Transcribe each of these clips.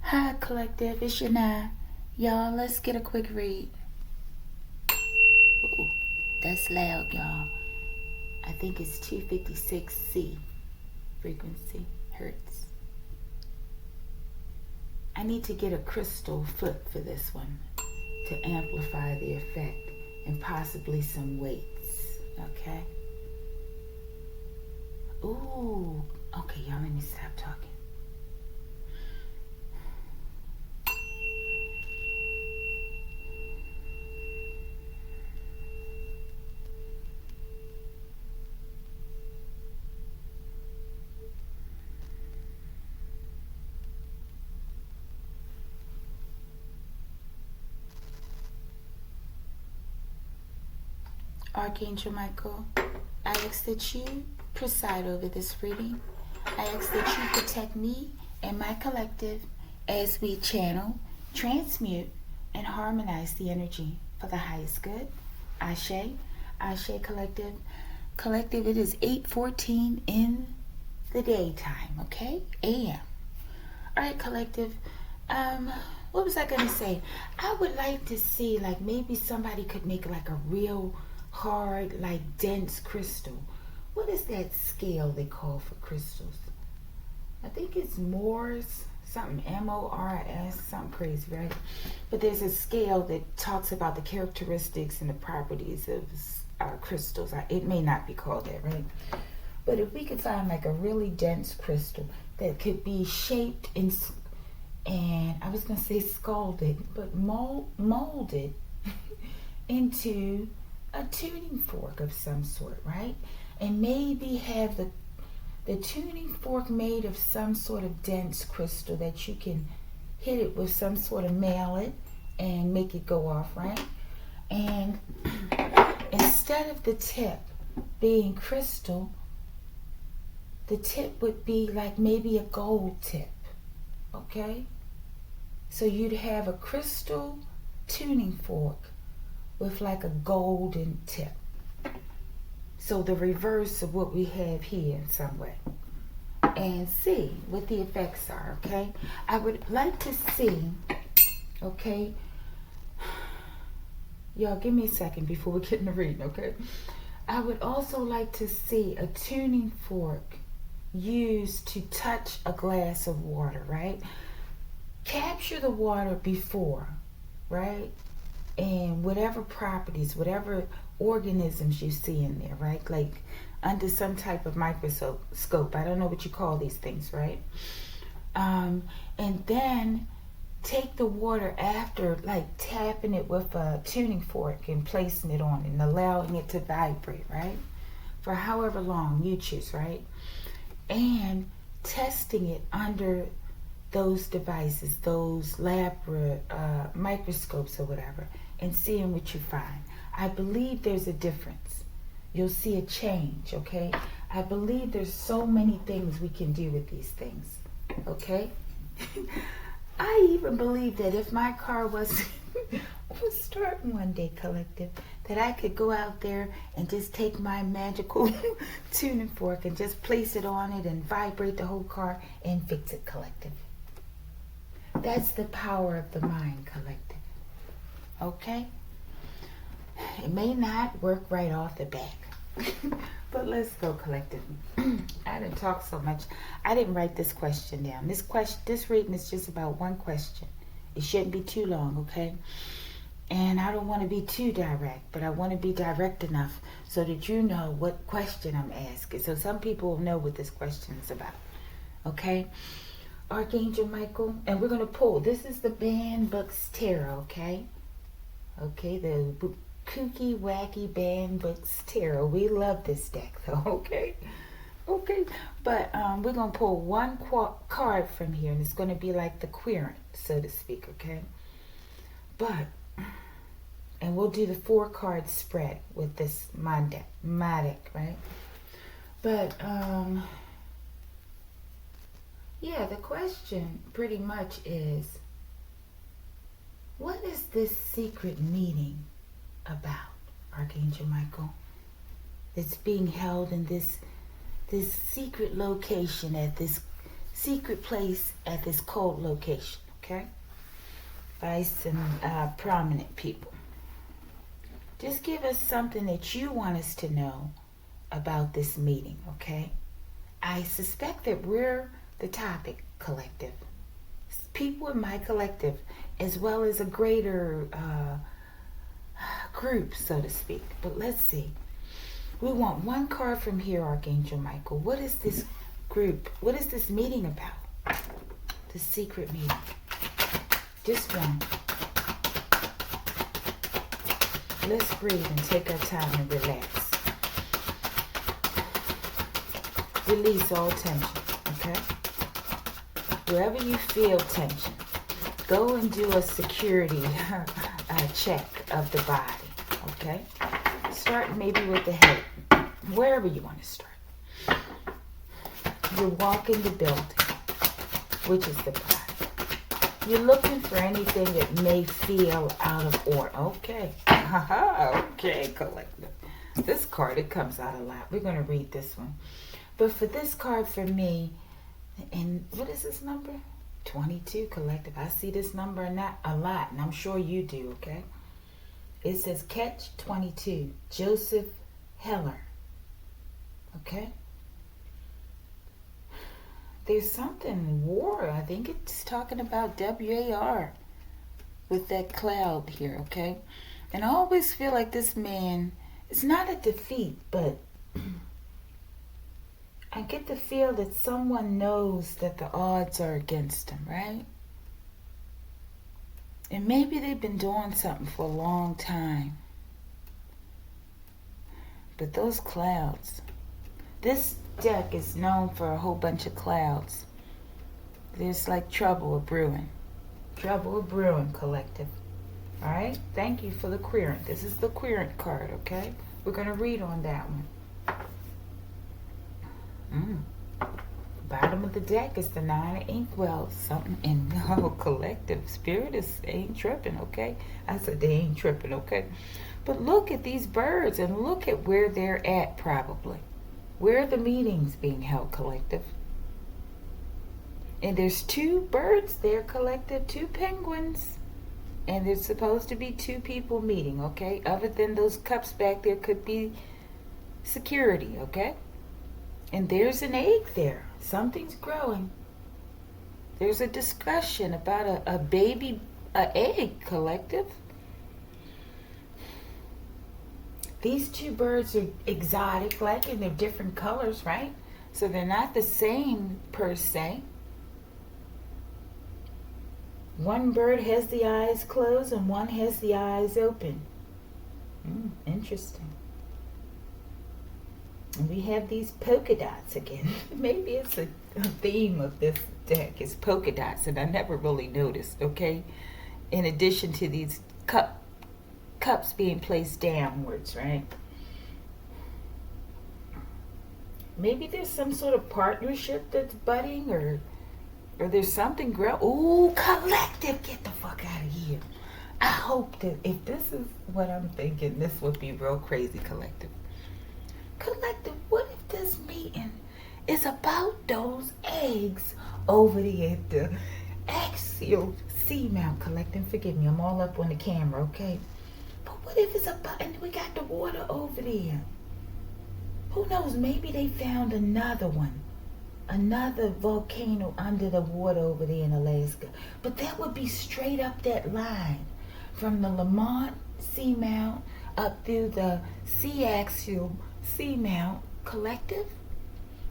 Hi, Collective. It's Shana. Y'all, let's get a quick read. Ooh, that's loud, y'all. I think it's 256C frequency, hertz. I need to get a crystal foot for this one to amplify the effect and possibly some weights, okay? Ooh, okay, y'all, let me stop talking. Archangel Michael, I ask that you preside over this reading. I ask that you protect me and my collective as we channel, transmute, and harmonize the energy for the highest good. Ashe, Ashe Collective. Collective, it is 8:14 in the daytime, okay? AM. All right, Collective. What was I gonna say? I would like to see, like, maybe somebody could make like a real hard, like dense crystal. What is that scale they call for crystals? I think it's Morse, something MORS, something crazy, right? But there's a scale that talks about the characteristics and the properties of crystals. It may not be called that, right? But if we could find like a really dense crystal that could be shaped and I was gonna say scalded, but molded into a tuning fork of some sort, right? And maybe have the tuning fork made of some sort of dense crystal that you can hit it with some sort of mallet and make it go off, right? And instead of the tip being crystal, the tip would be like maybe a gold tip, okay? So you'd have a crystal tuning fork with like a golden tip. So the reverse of what we have here in some way. And see what the effects are, okay? I would like to see, okay? Y'all give me a second before we get in the reading, okay? I would also like to see a tuning fork used to touch a glass of water, right? Capture the water before, right? And whatever properties, whatever organisms you see in there, right? Like under some type of microscope. I don't know what you call these things, right? And then take the water after, like tapping it with a tuning fork and placing it on and allowing it to vibrate, right? For however long you choose, right? And testing it under those devices, those lab microscopes or whatever, and seeing what you find. I believe there's a difference. You'll see a change, okay? I believe there's so many things we can do with these things, okay? I even believe that if my car was starting one day, Collective, that I could go out there and just take my magical tuning fork and just place it on it and vibrate the whole car and fix it, Collective. That's the power of the mind, Collective. Okay? It may not work right off the bat. But let's go, Collective. I didn't talk so much. I didn't write this question down. This reading is just about one question. It shouldn't be too long, okay? And I don't want to be too direct, but I want to be direct enough so that you know what question I'm asking. So some people will know what this question is about. Okay? Archangel Michael, and we're going to pull. This is the Banned Books Tarot, okay? Okay, the kooky, wacky Banned Books Tarot. We love this deck, though, okay? Okay, but we're going to pull one card from here, and it's going to be like the querent, so to speak, okay? But, and we'll do the 4-card spread with this my deck, right? But, yeah, the question pretty much is, what is this secret meeting about, Archangel Michael? It's being held in this secret location, at this secret place, at this cold location, okay? By some prominent people. Just give us something that you want us to know about this meeting, okay? I suspect that we're the topic collective. People in my collective, as well as a greater group, so to speak. But let's see. We want one card from here, Archangel Michael. What is this group? What is this meeting about? The secret meeting. Just one. Let's breathe and take our time and relax. Release all tension, okay? Wherever you feel tension, go and do a security check of the body, okay? Start maybe with the head, wherever you want to start. You're walking the building, which is the body. You're looking for anything that may feel out of order. Okay. Okay, collective. This card, it comes out a lot. We're going to read this one. But for this card, for me, and what is this number? 22, collective. I see this number a lot, and I'm sure you do, okay? It says Catch 22, Joseph Heller. Okay? There's something, war. I think it's talking about WAR with that cloud here, okay? And I always feel like this man, it's not a defeat, but I get the feel that someone knows that the odds are against him, right? And maybe they've been doing something for a long time. But those clouds, this deck is known for a whole bunch of clouds. There's like trouble brewing. Trouble brewing, collective. All right? Thank you for the querent. This is the querent card, okay? We're going to read on that one. Bottom of the deck is the 9 of Inkwell. Something in collective spirit ain't tripping, okay? I said they ain't tripping, okay? But look at these birds and look at where they're at probably. Where are the meetings being held, collective? And there's 2 birds there, collective, 2 penguins. And there's supposed to be 2 people meeting, okay? Other than those cups back there could be security, okay? And there's an egg there. Something's growing. There's a discussion about a baby egg, collective. These 2 birds are exotic, like, and they're different colors, right? So they're not the same per se. One bird has the eyes closed and one has the eyes open. Interesting. And we have these polka dots again. Maybe it's a theme of this deck is polka dots, and I never really noticed, okay? In addition to these cups being placed downwards, right? Maybe there's some sort of partnership that's budding, or there's something growing. Ooh, collective, get the fuck out of here. I hope that if this is what I'm thinking, this would be real crazy, collective. Collective, what if this meeting is about those eggs over there at the axial seamount, collective? Forgive me, I'm all up on the camera, okay? But what if it's about, and we got the water over there? Who knows, maybe they found another one. Another volcano under the water over there in Alaska. But that would be straight up that line. From the Lamont Seamount up through the C-axial Seamount, collective.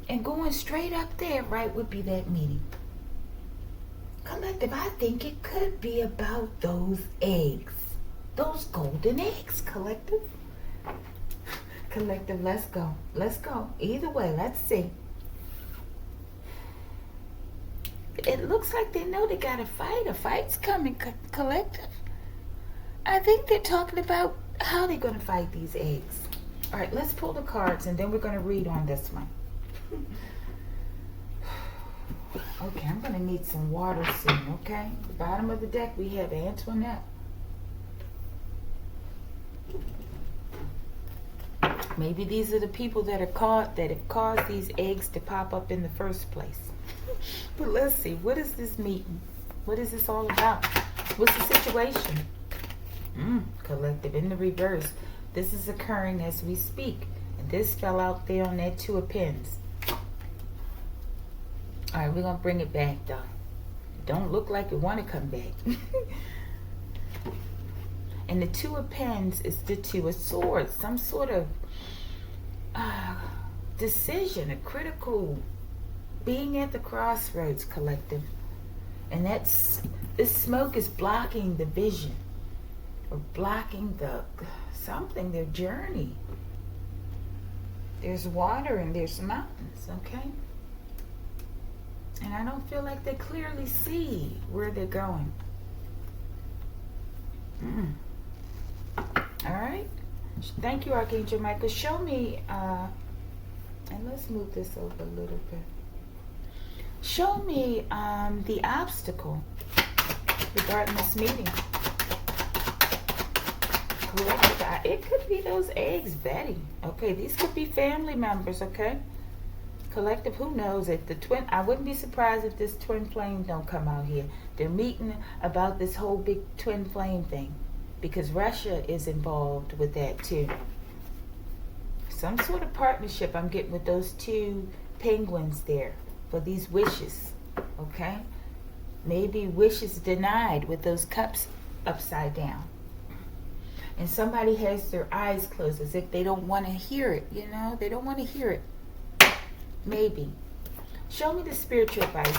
And going straight up there, right, would be that meeting. Collective, I think it could be about those eggs. Those golden eggs, collective. Collective, let's go. Let's go. Either way, let's see. It looks like they know they got a fight. A fight's coming, collective. I think they're talking about how they're going to fight these eggs. All right, let's pull the cards, and then we're going to read on this one. Okay, I'm going to need some water soon, okay? The bottom of the deck, we have Antoinette. Maybe these are the people that have caused these eggs to pop up in the first place. But let's see, what is this meeting? What is this all about? What's the situation? Collective in the reverse. This is occurring as we speak. And this fell out there on that Two of Pens. Alright, we're going to bring it back though. Don't look like you want to come back. And the Two of Pens is the Two of Swords. Some sort of decision, a critical being at the crossroads, collective. And this smoke is blocking the vision. Or blocking their journey. There's water and there's mountains, okay? And I don't feel like they clearly see where they're going. All right. Thank you, Archangel Michael. Show me, and let's move this over a little bit. Show me the obstacle regarding this meeting. It could be those eggs, Betty. Okay, these could be family members, okay? Collective, who knows? If the twin, I wouldn't be surprised if this twin flame don't come out here. They're meeting about this whole big twin flame thing because Russia is involved with that too. Some sort of partnership I'm getting with those two penguins there for these wishes, okay? Maybe wishes denied with those cups upside down. And somebody has their eyes closed as if they don't want to hear it, you know? They don't want to hear it. Maybe. Show me the spiritual advice.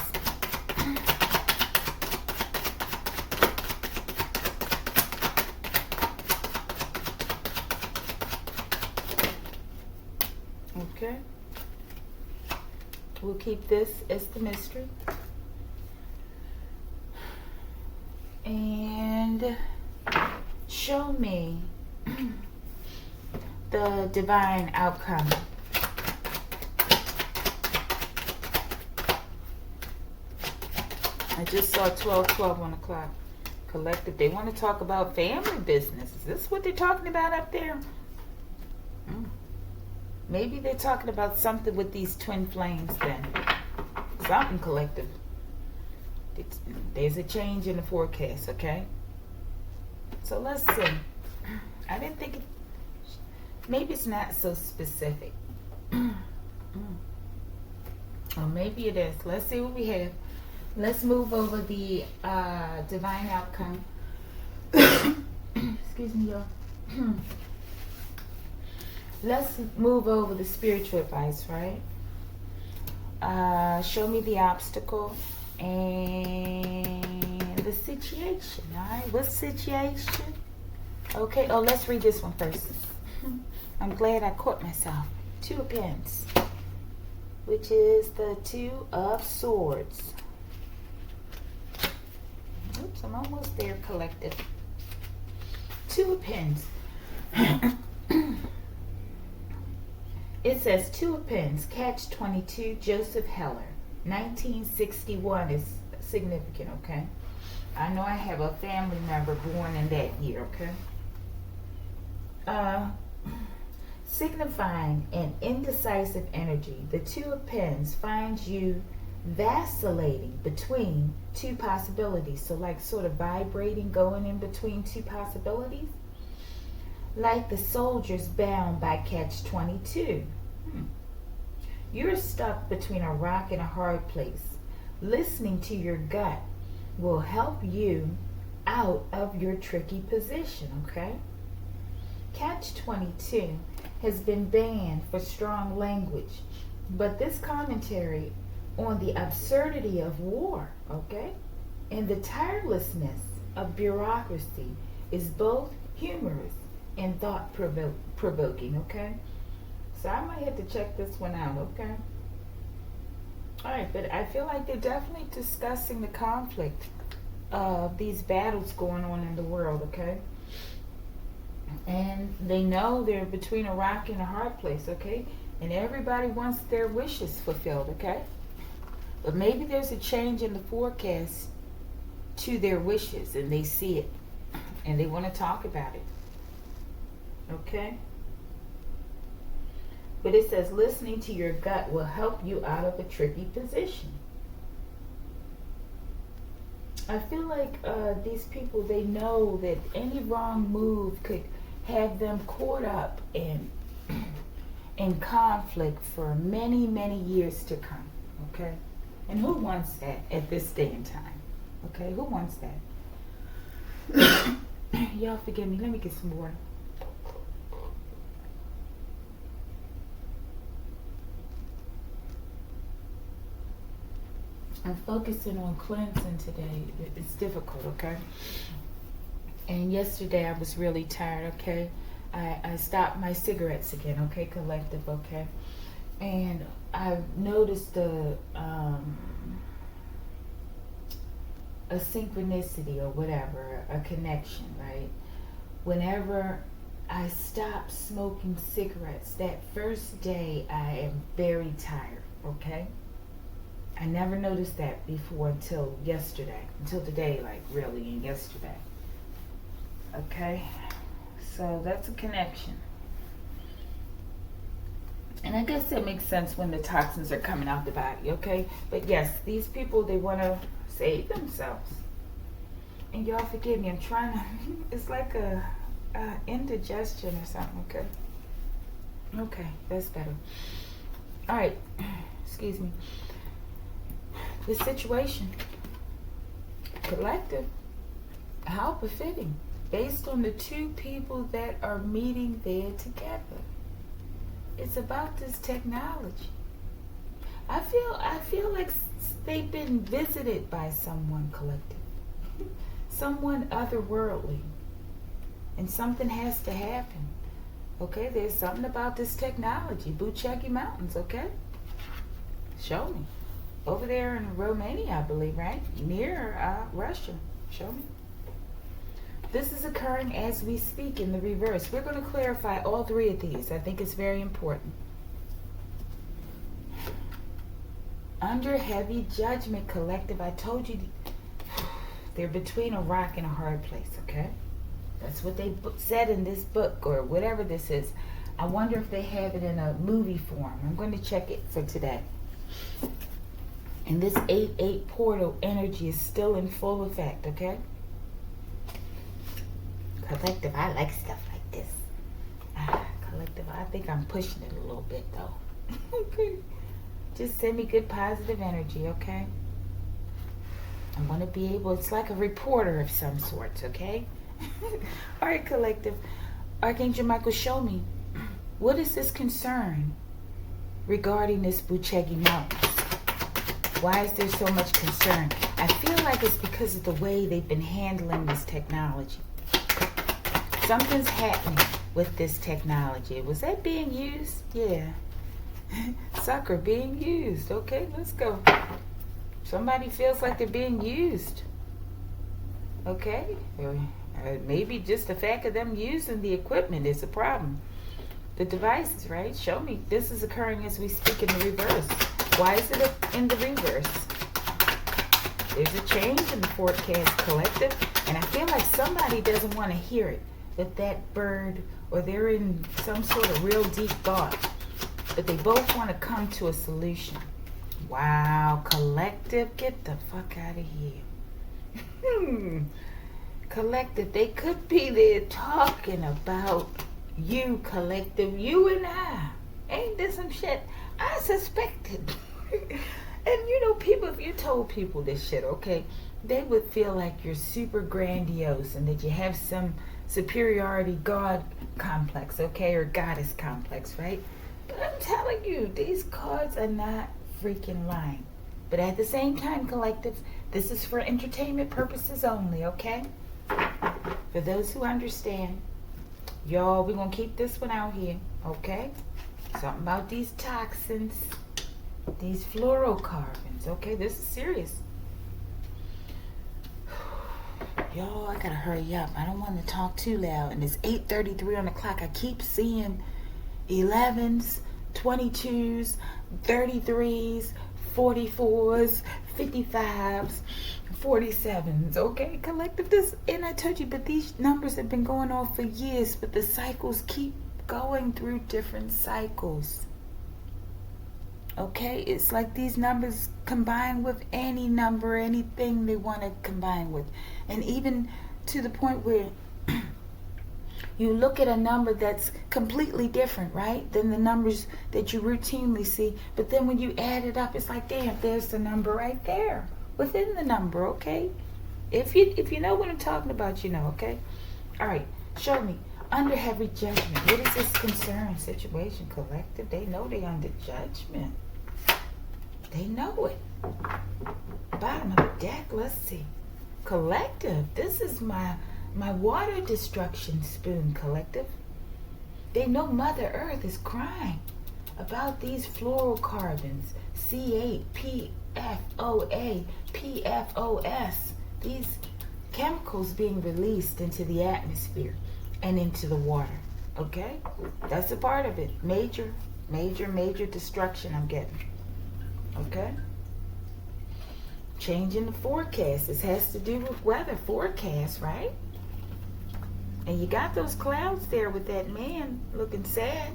Okay. We'll keep this as the mystery. And show me the divine outcome. I just saw 12:12 on the clock. Collective. They want to talk about family business. Is this what they're talking about up there? Maybe they're talking about something with these twin flames then. Something, collective. There's a change in the forecast, okay? So let's see. I didn't think maybe it's not so specific. Or maybe it is. Let's see what we have. Let's move over the divine outcome. Excuse me, y'all. Let's move over the spiritual advice, right? Show me the obstacle and the situation, all right? What situation? Okay, let's read this one first. I'm glad I caught myself. Two of Pens, which is the Two of Swords. Oops, I'm almost there, collective. Two of Pens. It says Two of Pens, Catch-22, Joseph Heller. 1961 is significant, okay? I know I have a family member born in that year, okay? Signifying an indecisive energy, the Two of Pens finds you vacillating between two possibilities. So like sort of vibrating, going in between two possibilities. Like the soldiers bound by Catch-22. You're stuck between a rock and a hard place. Listening to your gut will help you out of your tricky position, okay? Catch-22 has been banned for strong language, but this commentary on the absurdity of war, okay, and the tirelessness of bureaucracy is both humorous and thought-provoking, okay? So I might have to check this one out, okay? All right, but I feel like they're definitely discussing the conflict of these battles going on in the world, okay? And they know they're between a rock and a hard place, okay? And everybody wants their wishes fulfilled, okay? But maybe there's a change in the forecast to their wishes and they see it and they want to talk about it, okay? But it says listening to your gut will help you out of a tricky position. I feel like these people, they know that any wrong move could have them caught up in conflict for many, many years to come. Okay? And who wants that at this day and time? Okay? Who wants that? Y'all forgive me. Let me get some water. I'm focusing on cleansing today. It's difficult, okay? And yesterday I was really tired, okay? I stopped my cigarettes again, okay, collective, okay? And I've noticed a synchronicity or whatever, a connection, right? Whenever I stop smoking cigarettes, that first day I am very tired, okay? I never noticed that before until yesterday, until today, like really, and yesterday. Okay? So that's a connection. And I guess it makes sense when the toxins are coming out the body, okay? But yes, these people, they want to save themselves. And y'all forgive me, I'm trying to, it's like a indigestion or something, okay? Okay, that's better. All right, excuse me. The situation, collective, how befitting, based on the two people that are meeting there together. It's about this technology. I feel like they've been visited by someone collective, someone otherworldly, and something has to happen. Okay, there's something about this technology. Buchegi Mountains, okay? Show me. Over there in Romania, I believe, right? Near Russia. Show me. This is occurring as we speak in the reverse. We're going to clarify all three of these. I think it's very important. Under heavy judgment, collective, I told you they're between a rock and a hard place, okay? That's what they said in this book or whatever this is. I wonder if they have it in a movie form. I'm going to check it for today. And this 8-8 portal energy is still in full effect, okay? Collective, I like stuff like this. Collective, I think I'm pushing it a little bit, though. Okay. Just send me good positive energy, okay? I want to be able, it's like a reporter of some sorts, okay? All right, collective. Archangel Michael, show me. What is this concern regarding this Buchegi Mountains? Why is there so much concern? I feel like it's because of the way they've been handling this technology. Something's happening with this technology. Was that being used? Yeah. Sucker being used. Okay, let's go. Somebody feels like they're being used. Okay. Maybe just the fact of them using the equipment is a problem. The devices, right? Show me. This is occurring as we speak in the reverse. Why is it in the reverse? There's a change in the forecast, collective, and I feel like somebody doesn't want to hear it. That bird, or they're in some sort of real deep thought, but they both want to come to a solution. Wow, collective, get the fuck out of here. Collective, they could be there talking about you, collective, you and I. Ain't this some shit? I suspected. And you know, people, if you told people this shit, okay, they would feel like you're super grandiose and that you have some superiority God complex, okay, or goddess complex, right? But I'm telling you, these cards are not freaking lying. But at the same time, collective, this is for entertainment purposes only, okay? For those who understand, y'all, we're going to keep this one out here, okay? Something about these toxins, these fluorocarbons, okay? This is serious. Y'all, I gotta hurry up. I don't want to talk too loud. And it's 8:33 on the clock. I keep seeing 11s, 22s, 33s, 44s, 55s, 47s. Okay, collective this. And I told you, but these numbers have been going on for years, but the cycles keep going through different cycles. Okay, it's like these numbers combine with any number, anything they want to combine with. And even to the point where you look at a number that's completely different, right, than the numbers that you routinely see. But then when you add it up, it's like, damn, there's the number right there within the number, okay? If you know what I'm talking about, you know, okay? All right, show me. Under heavy judgment. What is this concern, situation, collective? They know they under judgment. They know it. Bottom of the deck, let's see. Collective. This is my water destruction spoon, collective. They know Mother Earth is crying about these fluorocarbons, C8, PFOA, PFOS, these chemicals being released into the atmosphere and into the water. Okay? That's a part of it. Major destruction I'm getting. Okay? Changing the forecast. This has to do with weather forecast, right? And you got those clouds there with that man looking sad.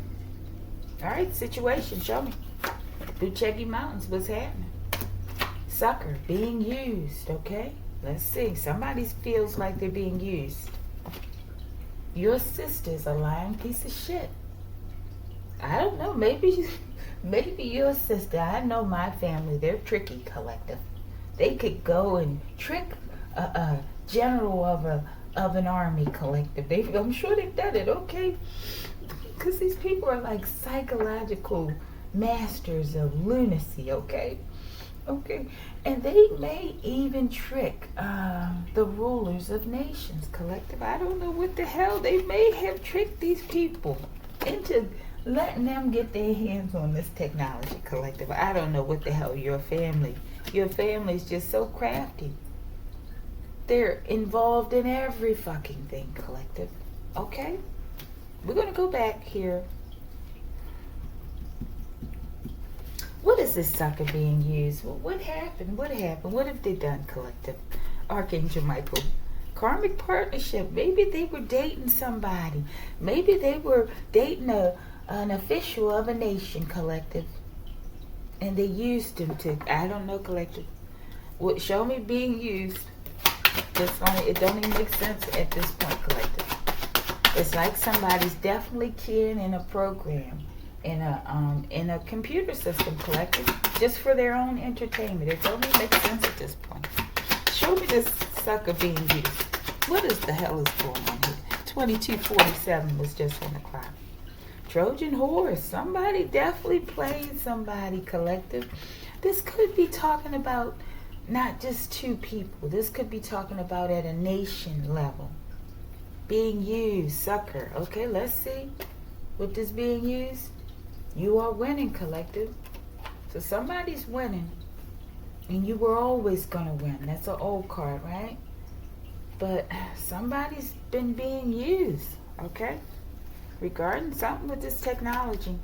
All right, situation, show me. Buchegi Mountains, what's happening? Sucker, being used, okay? Let's see. Somebody feels like they're being used. Your sister's a lying piece of shit. I don't know, maybe your sister. I know my family, they're tricky, collective. They could go and trick a general of an army, collective. I'm sure they've done it, okay? Because these people are like psychological masters of lunacy, okay? Okay. And they may even trick the rulers of nations, collective. I don't know what the hell. They may have tricked these people into letting them get their hands on this technology, collective. I don't know what the hell. Your family is just so crafty. They're involved in every fucking thing, collective. Okay? We're going to go back here. What is this sucker being used? Well, what happened? What have they done, collective? Archangel Michael. Karmic partnership. Maybe they were dating somebody. Maybe they were dating an official of a nation, collective. And they used him to, I don't know, collective. What, show me being used. It don't even make sense at this point, collective. It's like somebody's definitely keying in a program, in a computer system, collective, just for their own entertainment. It don't even make sense at this point. Show me this sucker being used. What is the hell is going on here? 2247 was just on the clock. Trojan horse. Somebody definitely played somebody, collective. This could be talking about not just two people. This could be talking about at a nation level. Being used, sucker. Okay, let's see what this being used. You are winning, collective. So somebody's winning. And you were always going to win. That's an old card, right? But somebody's been being used, okay? Regarding something with this technology.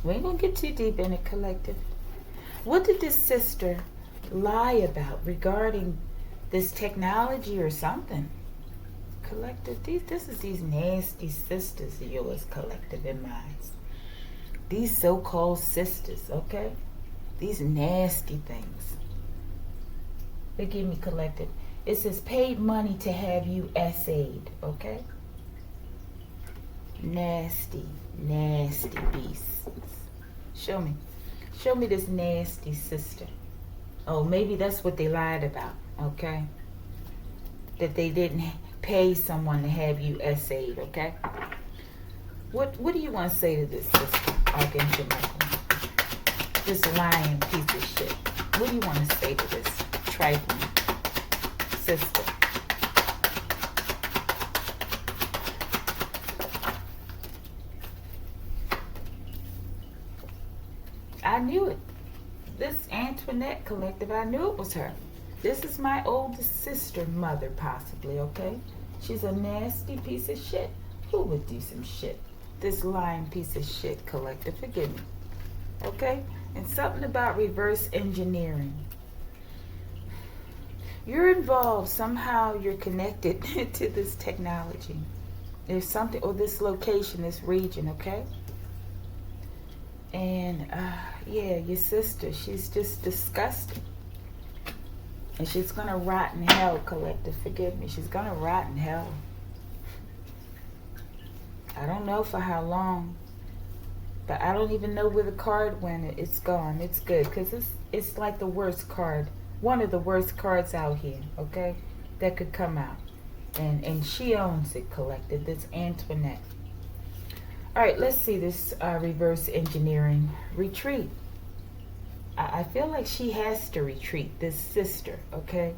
We ain't going to get too deep in it, collective. What did this sister lie about regarding this technology or something? Collective, this is these nasty sisters of yours, collective, in my eyes. These so-called sisters, okay? These nasty things. Forgive me, collective. It says paid money to have you essayed, okay? Nasty, nasty beasts. Show me this nasty sister. Oh, maybe that's what they lied about, okay? That they didn't pay someone to have you essayed, okay? What do you want to say to this sister, Archangel Michael? This lying piece of shit. What do you want to say to this trifling sister? I knew it. This Antoinette collective, I knew it was her. This is my oldest sister, mother, possibly, okay? She's a nasty piece of shit. Who would do some shit? This lying piece of shit collective, forgive me. Okay? And something about reverse engineering. You're involved. Somehow you're connected to this technology. There's something, or this location, this region, okay? And yeah, your sister, she's just disgusting. And she's gonna rot in hell, collective. Forgive me. She's gonna rot in hell. I don't know for how long. But I don't even know where the card went. It's gone. It's good. Because it's like the worst card. One of the worst cards out here, okay? That could come out. And she owns it, collective. This Antoinette. All right, let's see this reverse engineering. Retreat. I feel like she has to retreat, this sister, okay?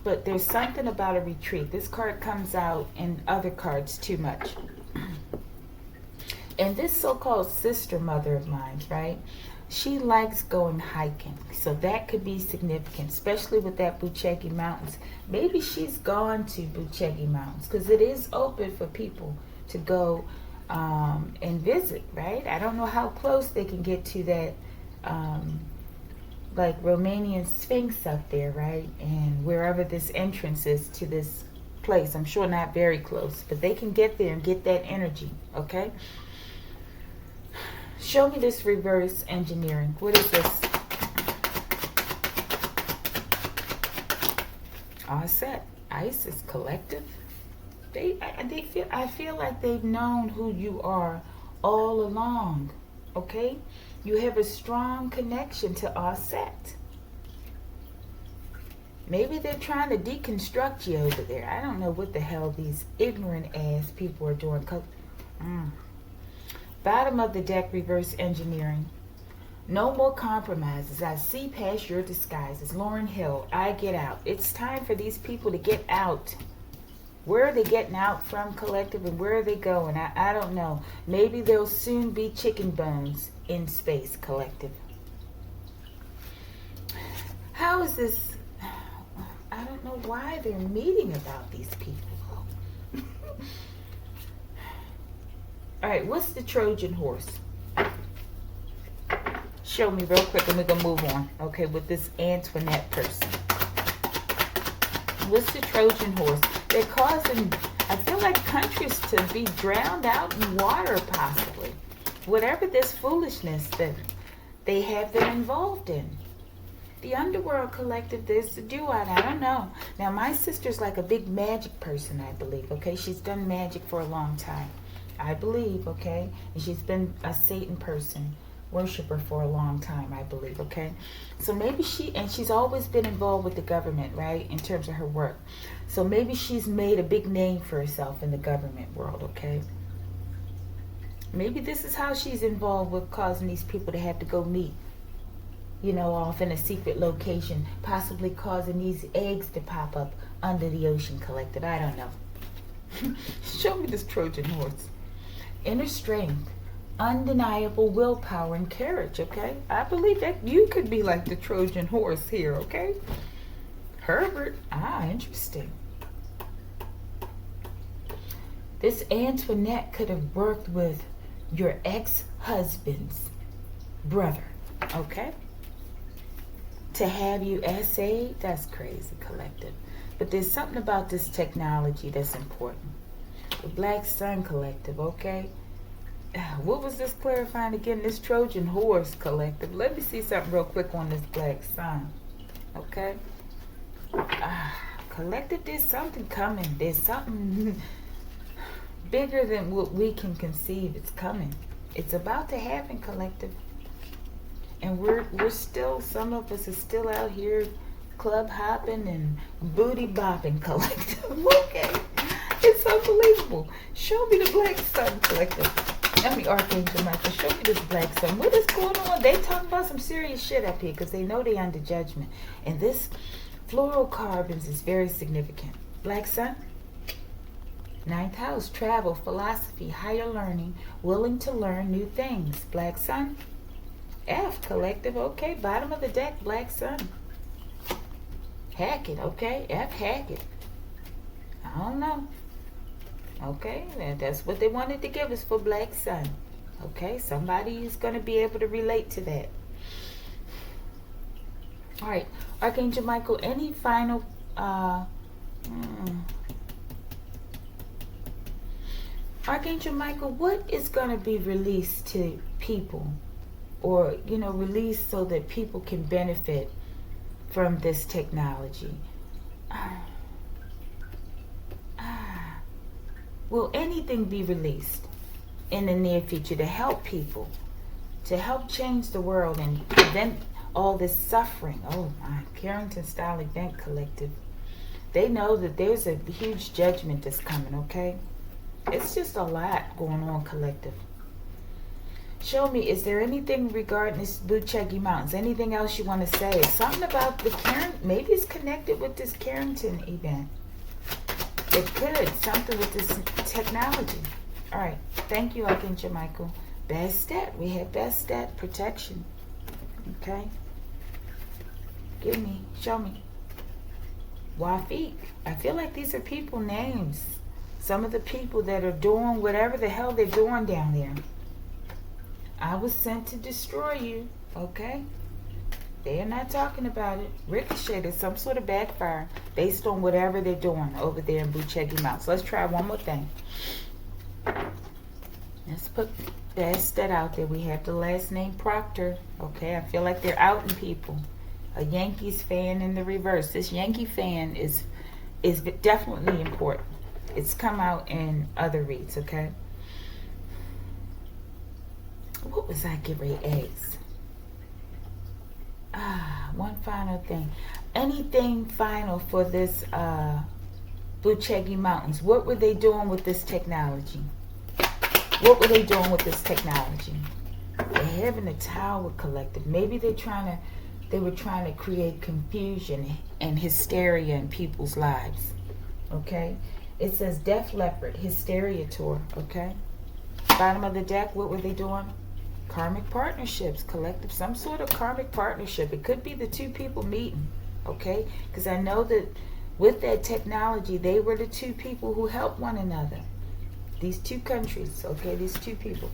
But there's something about a retreat. This card comes out in other cards too much. And this so-called sister mother of mine, right? She likes going hiking. So that could be significant, especially with that Buchegi Mountains. Maybe she's gone to Buchegi Mountains because it is open for people to go and visit, right? I don't know how close they can get to that like Romanian Sphinx up there, right? And wherever this entrance is to this place. I'm sure not very close, but they can get there and get that energy, okay? Show me this reverse engineering. What is this? All set. Isis collective. I feel like they've known who you are all along. Okay? You have a strong connection to Aset. Maybe they're trying to deconstruct you over there. I don't know what the hell these ignorant ass people are doing. Bottom of the deck, reverse engineering. No more compromises. I see past your disguises. Lauryn Hill, I get out. It's time for these people to get out. Where are they getting out from, collective, and where are they going? I don't know. Maybe there'll soon be chicken bones in space, collective. How is this? I don't know why they're meeting about these people. All right, what's the Trojan horse? Show me real quick and we're going to move on, okay, with this Antoinette person. What's the Trojan horse? They're causing, I feel like, countries to be drowned out in water, possibly. Whatever this foolishness that they have them involved in. The Underworld Collective, there's the duo, I don't know. Now, my sister's like a big magic person, I believe, okay? She's done magic for a long time. I believe, okay? And she's been a Satan person, worshiper for a long time, I believe, okay? So maybe she's always been involved with the government, right? In terms of her work. So maybe she's made a big name for herself in the government world, okay? Maybe this is how she's involved with causing these people to have to go meet, you know, off in a secret location, possibly causing these eggs to pop up under the ocean, collective. I don't know. Show me this Trojan horse. Inner strength, undeniable willpower and courage, okay? I believe that you could be like the Trojan horse here, okay? Herbert, interesting. This Antoinette could have worked with your ex-husband's brother, okay? To have you essayed, that's crazy, collective. But there's something about this technology that's important. The Black Sun Collective, okay? What was this clarifying again? This Trojan horse, collective. Let me see something real quick on this Black Sun, okay? Collective, there's something coming. There's something bigger than what we can conceive. It's coming. It's about to happen, collective. And we're still, some of us are still out here club hopping and booty bopping, collective. Okay. It's unbelievable. Show me the Black Sun, collective. Let me, Archangel Michael, show me this Black Sun. What is going on? They talking about some serious shit up here because they know they under judgment. And this fluorocarbons is very significant. Black Sun, 9th house, travel, philosophy, higher learning, willing to learn new things. Black Sun, F, collective, okay. Bottom of the deck, Black Sun. Hackett, okay. F, Hackett. I don't know. Okay, that's what they wanted to give us for Black Sun. Okay, somebody is going to be able to relate to that. All right, Archangel Michael, any final... Archangel Michael, what is going to be released to people or, released so that people can benefit from this technology. Will anything be released in the near future to help people, to help change the world and prevent all this suffering? Oh my, Carrington Style Event Collective. They know that there's a huge judgment that's coming, okay? It's just a lot going on, collective. Show me, is there anything regarding this Buchegi Mountains? Anything else you want to say? Something about the maybe it's connected with this Carrington event. It could. Something with this technology. All right. Thank you, Archangel Michael. Bastet. We have Bastet protection. Okay. Give me. Show me. Wafik. I feel like these are people names. Some of the people that are doing whatever the hell they're doing down there. I was sent to destroy you. Okay. They're not talking about it. Ricochet, there's some sort of backfire based on whatever they're doing over there in Buchegi Mountains. Let's try one more thing. Let's put that out there. We have the last name Proctor. Okay, I feel like they're outing people. A Yankees fan in the reverse. This Yankee fan is definitely important. It's come out in other reads, okay? What was I getting ready to ask? One final thing. Anything final for this Buchegi Mountains? What were they doing with this technology? What were they doing with this technology? They're having a tower collective. Maybe they were trying to create confusion and hysteria in people's lives. Okay? It says Def Leppard, Hysteria Tour. Okay? Bottom of the deck, what were they doing? Karmic partnerships, collective, some sort of karmic partnership. It could be the two people meeting, okay? Because I know that with that technology, they were the two people who helped one another. These two countries, okay? These two people.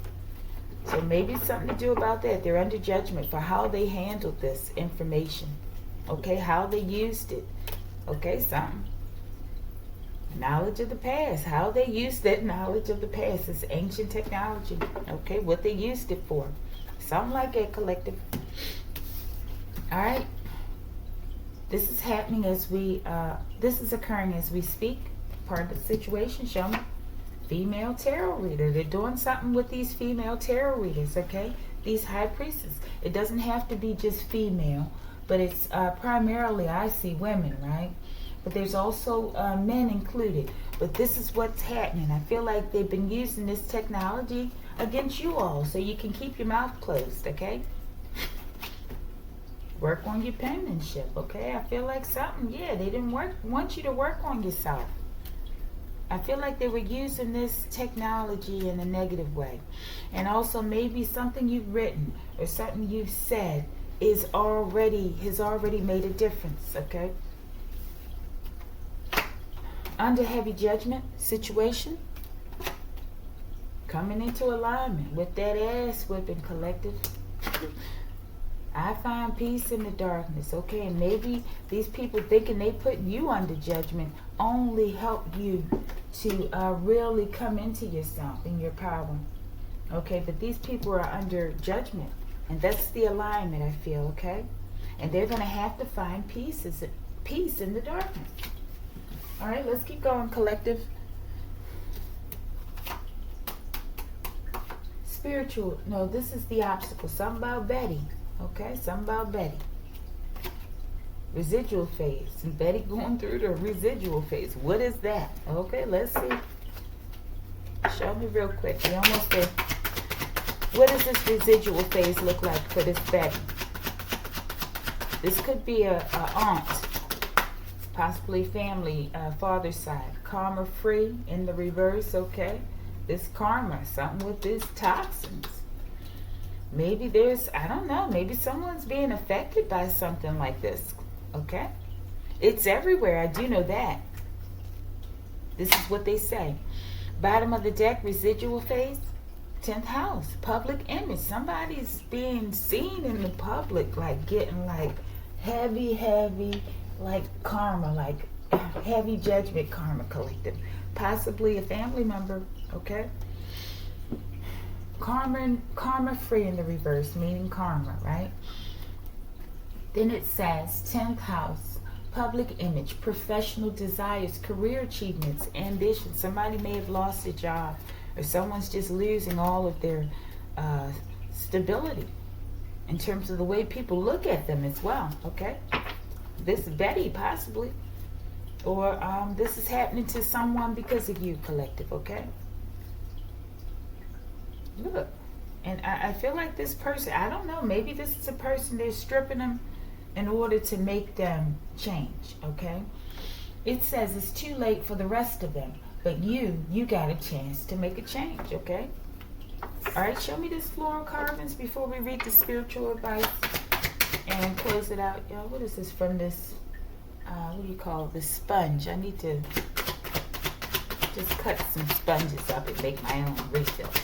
So maybe something to do about that. They're under judgment for how they handled this information, okay? How they used it, okay? Something. Knowledge of the past, how they used that knowledge of the past, this ancient technology, okay, what they used it for, something like that, collective. All right, this is happening this is occurring as we speak. Part of the situation. Show me. Female tarot reader. They're doing something with these female tarot readers, okay? These high priestesses. It doesn't have to be just female, but it's primarily, I see women, right? But there's also men included. But this is what's happening. I feel like they've been using this technology against you all, so you can keep your mouth closed, okay? Work on your penmanship, okay? I feel like something, they didn't want you to work on yourself. I feel like they were using this technology in a negative way. And also maybe something you've written or something you've said has already made a difference, okay? Under heavy judgment situation, coming into alignment with that ass whipping, collective. I find peace in the darkness, okay? And maybe these people thinking they put you under judgment only help you to really come into yourself and your power, okay? But these people are under judgment, and that's the alignment, I feel, okay? And they're going to have to find peace in the darkness. All right, let's keep going, collective. Spiritual, no, this is the obstacle. Something about Betty, okay? Something about Betty. Residual phase. And Betty going through the residual phase. What is that? Okay, let's see. Show me real quick. We almost there. What does this residual phase look like for this Betty? This could be a aunt. Possibly family, father's side. Karma free in the reverse, okay? This karma, something with these toxins. Maybe there's, I don't know, maybe someone's being affected by something like this, okay? It's everywhere, I do know that. This is what they say. Bottom of the deck, residual phase, 10th house, public image. Somebody's being seen in the public, like getting like heavy, like karma, like heavy judgment karma collective. Possibly a family member, okay? Karma free in the reverse, meaning karma, right? Then it says 10th house, public image, professional desires, career achievements, ambition. Somebody may have lost a job, or someone's just losing all of their stability in terms of the way people look at them as well, okay? This is Betty, possibly. Or this is happening to someone because of you, collective, okay? Look, and I feel like this person, I don't know, maybe this is a person, they're stripping them in order to make them change, okay? It says it's too late for the rest of them, but you got a chance to make a change, okay? All right, show me this floral carvings before we read the spiritual advice and close it out. Y'all, what is this from this, what do you call it, this sponge? I need to just cut some sponges up and make my own refills.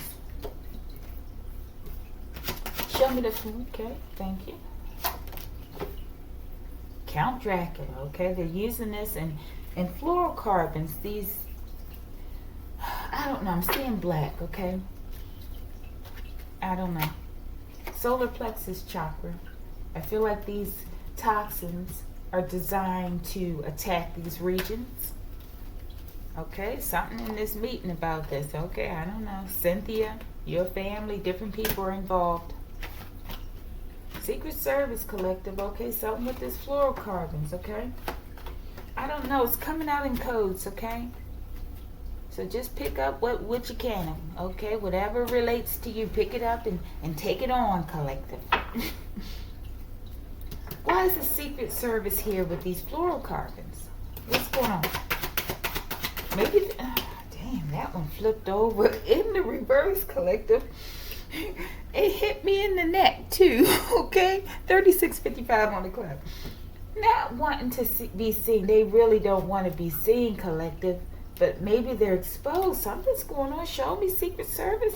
Show me the, okay, thank you. Count Dracula, okay? They're using this in floral carvings. These, I don't know, I'm seeing black, okay? I don't know. Solar plexus chakra. I feel like these toxins are designed to attack these regions. Okay, something in this meeting about this. Okay, I don't know. Cynthia, your family, different people are involved. Secret Service collective, okay? Something with this floral carvings, okay? I don't know. It's coming out in codes, okay? So just pick up what you can, okay? Whatever relates to you, pick it up and take it on, collective. Why is the Secret Service here with these floral carvings? What's going on? Maybe, damn, that one flipped over in the reverse, collective. It hit me in the neck too, okay? 3655 on the clock. Not wanting to be seen. They really don't want to be seen, collective. But maybe they're exposed. Something's going on. Show me, Secret Service.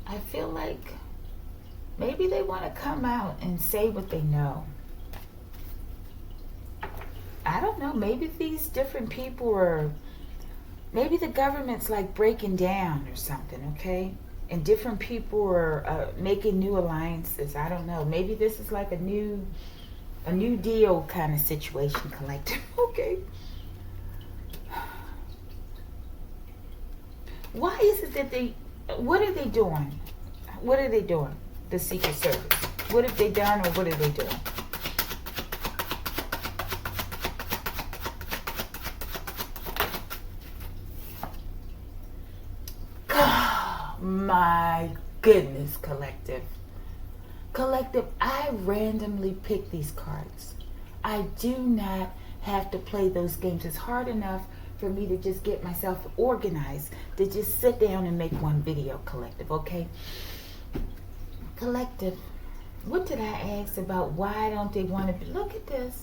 I feel like maybe they want to come out and say what they know. I don't know. Maybe these different people are... Maybe the government's like breaking down or something, okay? And different people are making new alliances. I don't know. Maybe this is like a new deal kind of situation, collective. Okay. Why is it that what are they doing? What are they doing? The Secret Service. What have they done or what are they doing? My goodness, collective. Collective, I randomly pick these cards. I do not have to play those games. It's hard enough for me to just get myself organized, to just sit down and make one video, collective, okay? Collective, what did I ask about why don't they want to be? Look at this.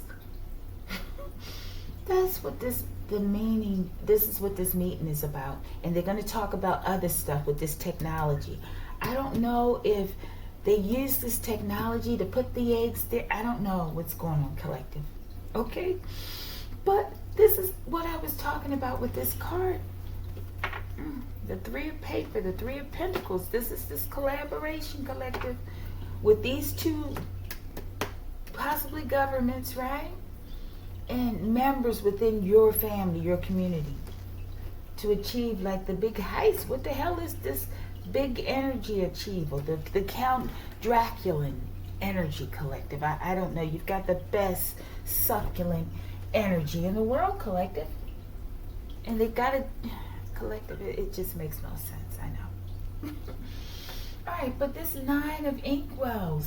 That's what this is what this meeting is about. And they're going to talk about other stuff with this technology. I don't know if they use this technology to put the eggs there. I don't know what's going on, collective. Okay? But this is what I was talking about with this card. The Three of Paper, the Three of Pentacles. This is this collaboration, collective, with these two possibly governments, right? And members within your family, your community, to achieve like the big heist. What the hell is this big energy achievable? The Count Draculan energy, collective. I don't know. You've got the best succulent energy in the world, collective. And they got it, collective. It just makes no sense. I know. All right, but this Nine of Inkwells.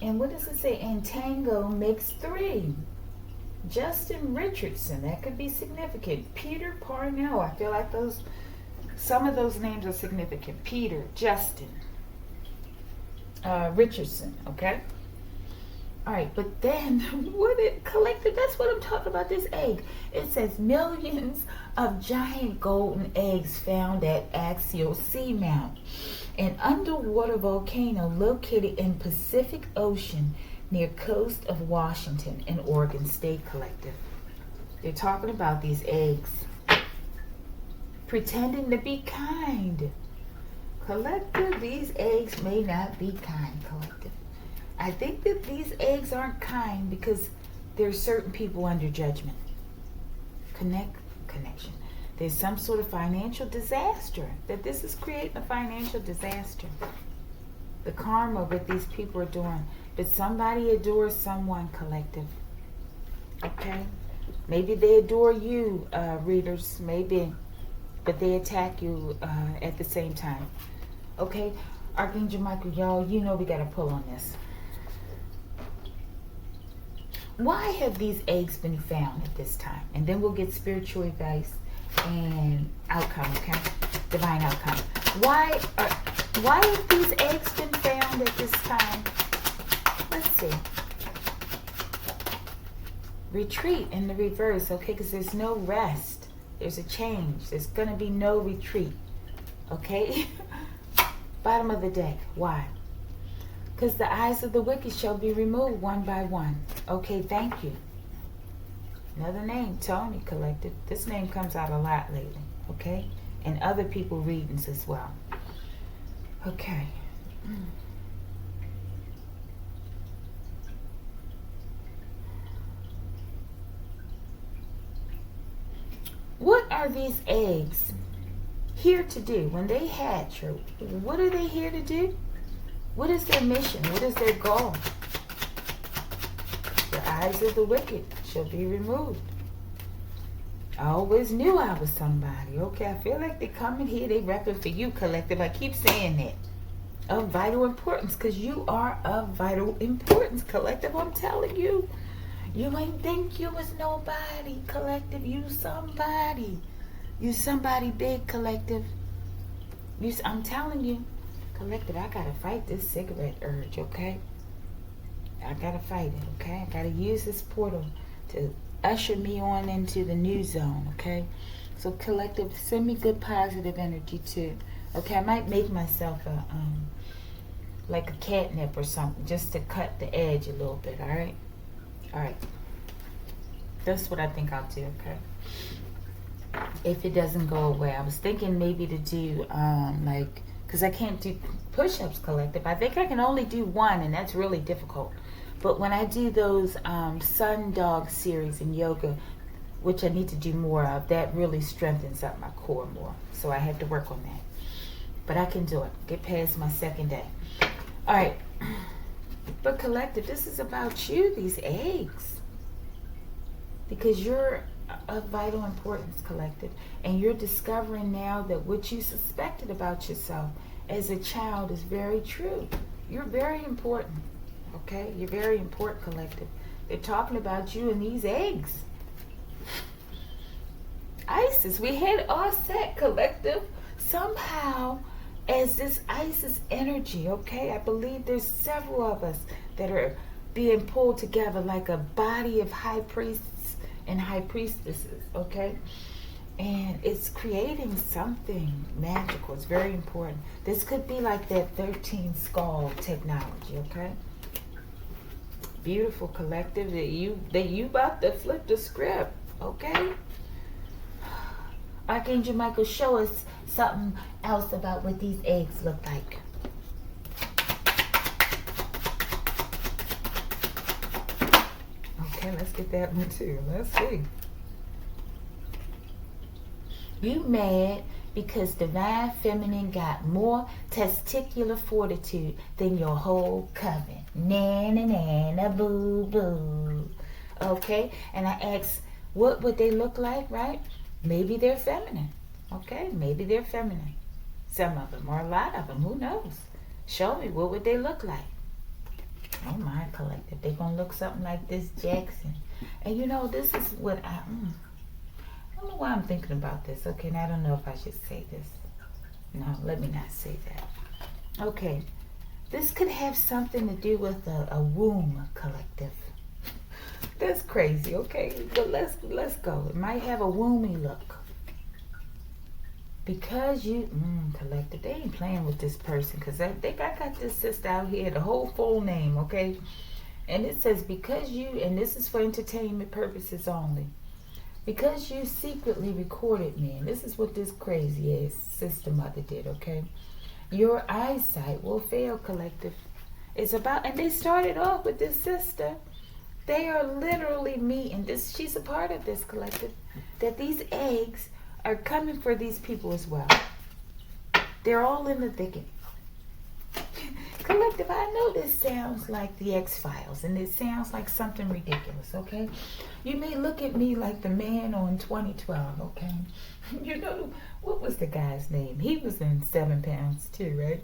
And what does it say? And Tango makes 3. Justin Richardson. That could be significant. Peter Parnell. I feel like some of those names are significant. Peter, Justin, Richardson. Okay. All right, but then what it collected? That's what I'm talking about. This egg. It says millions of giant golden eggs found at Axial Seamount, an underwater volcano located in Pacific Ocean near coast of Washington and Oregon State, collective. They're talking about these eggs. pretending to be kind. Collective, these eggs may not be kind, collective. I think that these eggs aren't kind because there's certain people under judgment. Connection. There's some sort of financial disaster. That this is creating a financial disaster. The karma what these people are doing. But somebody adores someone, collective. Okay? Maybe they adore you, readers. Maybe. But they attack you at the same time. Okay? Archangel Michael, y'all, you know we got to pull on this. Why have these eggs been found at this time? And then we'll get spiritual advice and outcome, okay? Divine outcome. Why have these eggs been found at this time? Let's see. Retreat in the reverse, okay? Because there's no rest. There's a change. There's going to be no retreat, okay? Bottom of the deck. Why? Because the eyes of the wicked shall be removed one by one. Okay, thank you. Another name, Tony, collective. This name comes out a lot lately, okay? And other people readings as well. Okay. What are these eggs here to do when they hatch? Or what are they here to do? What is their mission? What is their goal? The eyes of the wicked shall be removed. I always knew I was somebody. Okay, I feel like they coming here, they repping for you, collective. I keep saying that. Of vital importance, because you are of vital importance, collective. I'm telling you. You ain't think you was nobody, collective. You somebody. You somebody big, collective. I'm telling you. Collective, I gotta fight this cigarette urge, okay? I gotta fight it, okay? I gotta use this portal to usher me on into the new zone, okay? So collective, send me good positive energy too. Okay, I might make myself a like a catnip or something just to cut the edge a little bit, alright? Alright. That's what I think I'll do, okay? If it doesn't go away. I was thinking maybe to do because I can't do push-ups, collective. I think I can only do one, and that's really difficult. But when I do those sun dog series in yoga, which I need to do more of, that really strengthens up my core more. So I have to work on that. But I can do it. Get past my second day. All right. But collective, this is about you, these eggs. Because you're of vital importance, collective, and you're discovering now that what you suspected about yourself as a child is very true. You're very important, okay? You're very important, collective. They're talking about you and these eggs. Isis, we had all set, collective, somehow as this Isis energy, okay? I believe there's several of us that are being pulled together like a body of high priests and high priestesses, okay? And it's creating something magical. It's very important. This could be like that 13 skull technology, okay? Beautiful, collective, that you about to flip the script, okay? Archangel Michael, show us something else about what these eggs look like. Okay, let's get that one too. Let's see. You mad because divine feminine got more testicular fortitude than your whole coven. Na na na na boo boo. Okay, and I asked, what would they look like, right? Maybe they're feminine. Okay, maybe they're feminine. Some of them, or a lot of them, who knows? Show me, what would they look like? Oh my, collective, they're going to look something like this Jackson. And you know, this is what I don't know why I'm thinking about this. Okay, and I don't know if I should say this. No, let me not say that. Okay, this could have something to do with a womb, collective. That's crazy, okay? But let's go. It might have a womby look. Because you, collective, they ain't playing with this person. Because I think I got this sister out here, the whole full name, okay? And it says, because you, and this is for entertainment purposes only. Because you secretly recorded me, and this is what this crazy ass sister mother did, okay? Your eyesight will fail, collective. It's about, and they started off with this sister. They are literally me, and this, she's a part of this collective, that these eggs are coming for these people as well. They're all in the thicket. Collective, I know this sounds like the X-Files, and it sounds like something ridiculous, okay? You may look at me like the man on 2012, okay? You know, what was the guy's name? He was in 7 Pounds too, right?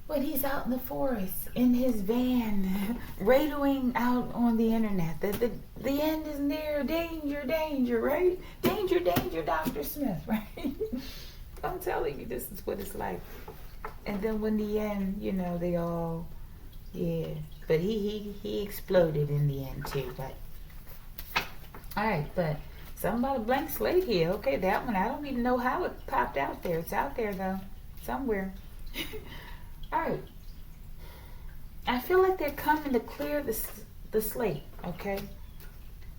When he's out in the forest, in his van, radioing out on the internet, the end is near, danger, danger, right? Danger, danger, Dr. Smith, right? I'm telling you, this is what it's like. And then when the end, you know, they all, yeah. But he exploded in the end too. But all right, but something about a blank slate here. Okay, that one, I don't even know how it popped out there. It's out there though, somewhere. All right. I feel like they're coming to clear the slate, okay?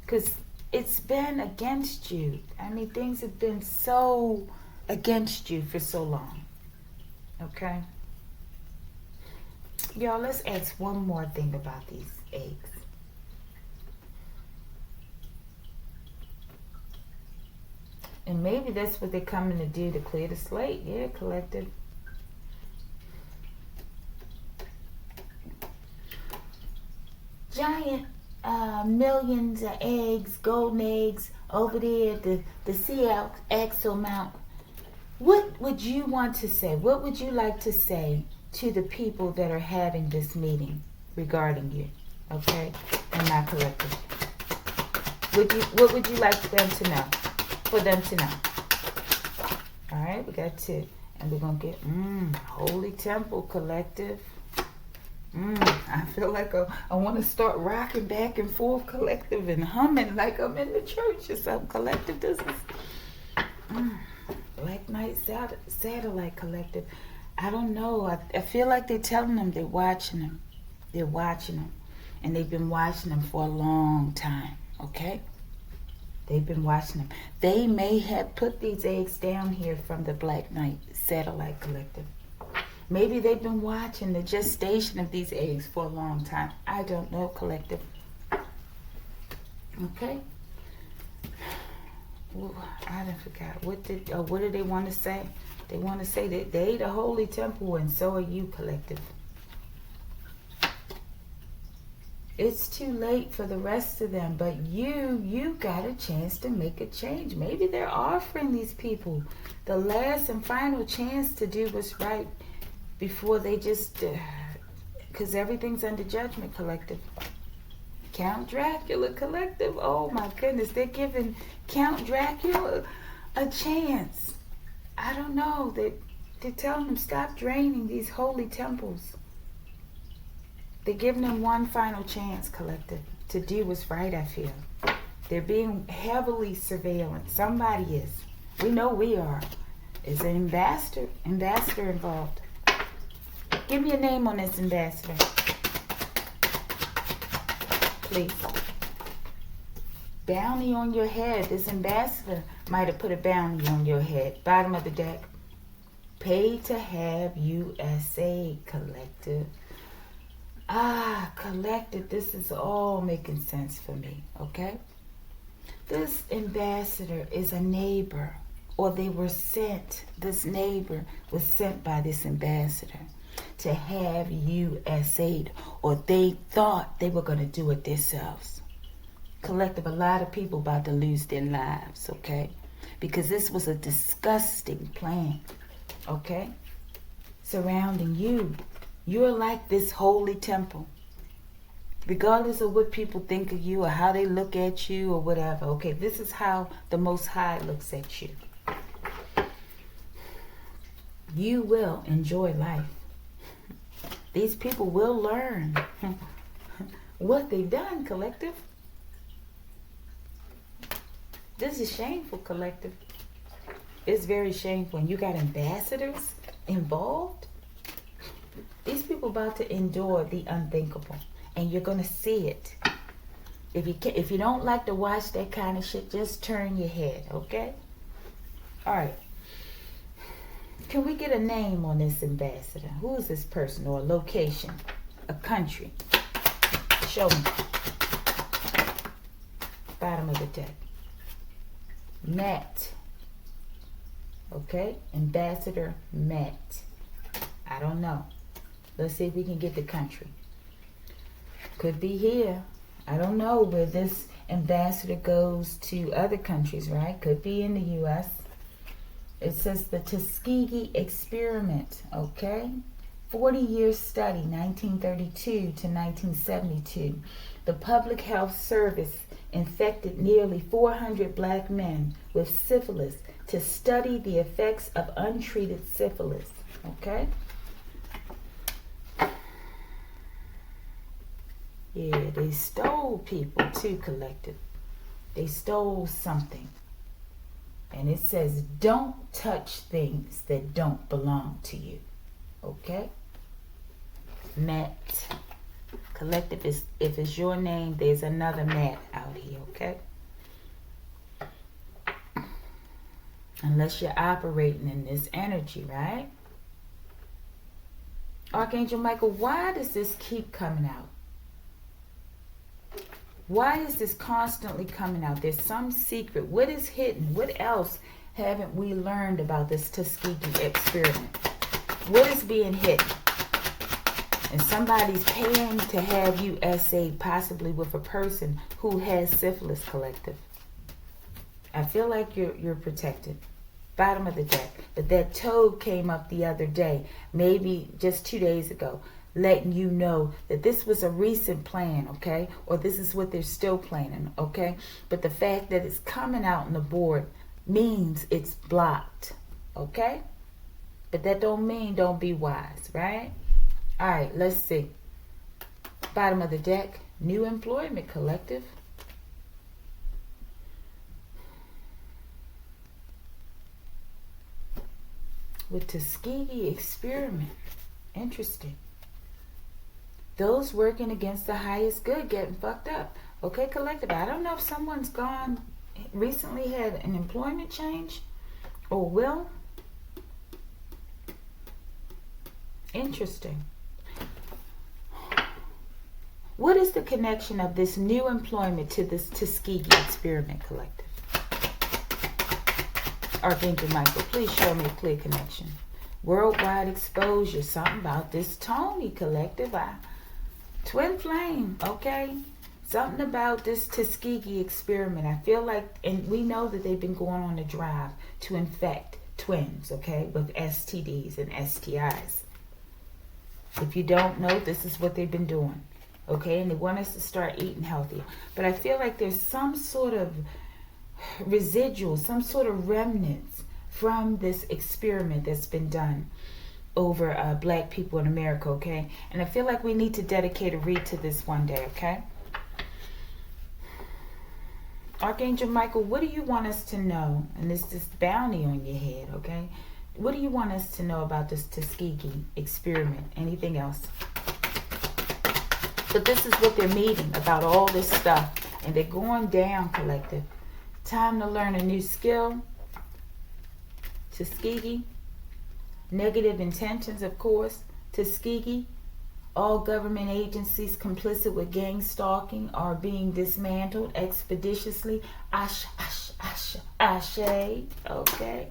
Because it's been against you. I mean, things have been so against you for so long. Okay, y'all, let's ask one more thing about these eggs. And maybe that's what they're coming to do, to clear the slate. Yeah, collective. Giant millions of eggs, golden eggs over there at the CXO Mount. What would you want to say? What would you like to say to the people that are having this meeting regarding you? Okay? And my collective. What would you like them to know? For them to know. Alright, we got 2. And we're going to get, Holy Temple collective. I feel like I want to start rocking back and forth, collective, and humming like I'm in the church or something. Collective, this is... Black Knight Satellite Collective. I don't know. I feel like they're telling them they're watching them. They're watching them. And they've been watching them for a long time. Okay? They've been watching them. They may have put these eggs down here from the Black Knight Satellite Collective. Maybe they've been watching the gestation of these eggs for a long time. I don't know, collective. Okay? I done forgot. What do they want to say? They want to say that they the Holy Temple and so are you, collective. It's too late for the rest of them, but you got a chance to make a change. Maybe they're offering these people the last and final chance to do what's right before they just, because everything's under judgment, collective. Count Dracula collective. Oh my goodness, they're giving Count Dracula a chance. I don't know. They're telling him stop draining these holy temples. They're giving them one final chance, collective, to do what's right, I feel. They're being heavily surveilled. Somebody is. We know we are. Is an ambassador involved? Give me a name on this ambassador. Please. Bounty on your head. This ambassador might have put a bounty on your head. Bottom of the deck. Paid to have USA, collective. Collective, this is all making sense for me, okay? This ambassador is a neighbor, or they were sent, this neighbor was sent by this ambassador to have USA, or they thought they were going to do it themselves. Collective, a lot of people about to lose their lives, okay? Because this was a disgusting plan, okay? Surrounding you. You're like this holy temple. Regardless of what people think of you or how they look at you or whatever. Okay, this is how the Most High looks at you. You will enjoy life. These people will learn what they've done, collective. This is shameful, collective. It's very shameful. And you got ambassadors involved. These people about to endure the unthinkable, and you're going to see it. If you don't like to watch that kind of shit, just turn your head, okay? All right. Can we get a name on this ambassador? Who is this person, or a location, a country? Show me. Bottom of the deck. Matt. Okay, Ambassador Matt. I don't know. Let's see if we can get the country. Could be here. I don't know where this ambassador goes to other countries, right? Could be in the U.S. It says the Tuskegee experiment, okay? 40-year study, 1932 to 1972. The Public Health Service infected nearly 400 black men with syphilis to study the effects of untreated syphilis, okay? Yeah, they stole people too, collective. They stole something. And it says, don't touch things that don't belong to you. Okay? Matt. Collective, is if it's your name, there's another Matt out here, okay? Unless you're operating in this energy, right? Archangel Michael, why does this keep coming out? Why is this constantly coming out? There's some secret. What is hidden? What else haven't we learned about this Tuskegee experiment? What is being hidden? And somebody's paying to have you essayed, possibly with a person who has syphilis, collective. I feel like you're protected. Bottom of the deck. But that toad came up the other day, maybe just 2 days ago, letting you know that this was a recent plan, okay? Or this is what they're still planning, okay? But the fact that it's coming out on the board means it's blocked, okay? But that don't mean don't be wise, right? All right, let's see. Bottom of the deck, new employment, collective. With Tuskegee experiment. Interesting. Those working against the highest good getting fucked up. Okay, collective. I don't know if someone's recently had an employment change or will. Interesting. What is the connection of this new employment to this Tuskegee experiment, collective? Archangel Michael, please show me a clear connection. Worldwide exposure, something about this Tony, collective. Twin flame, okay? Something about this Tuskegee experiment. I feel like, and we know that they've been going on a drive to infect twins, okay, with STDs and STIs. If you don't know, this is what they've been doing, okay? And they want us to start eating healthier. But I feel like there's some sort of residual, some sort of remnants from this experiment that's been done over black people in America, okay? And I feel like we need to dedicate a read to this one day, okay? Archangel Michael, what do you want us to know? And this bounty on your head, okay? What do you want us to know about this Tuskegee experiment? Anything else? But this is what they're meeting about, all this stuff. And they're going down, collective. Time to learn a new skill. Tuskegee. Negative intentions, of course. Tuskegee. All government agencies complicit with gang stalking are being dismantled expeditiously. Ashe. Okay.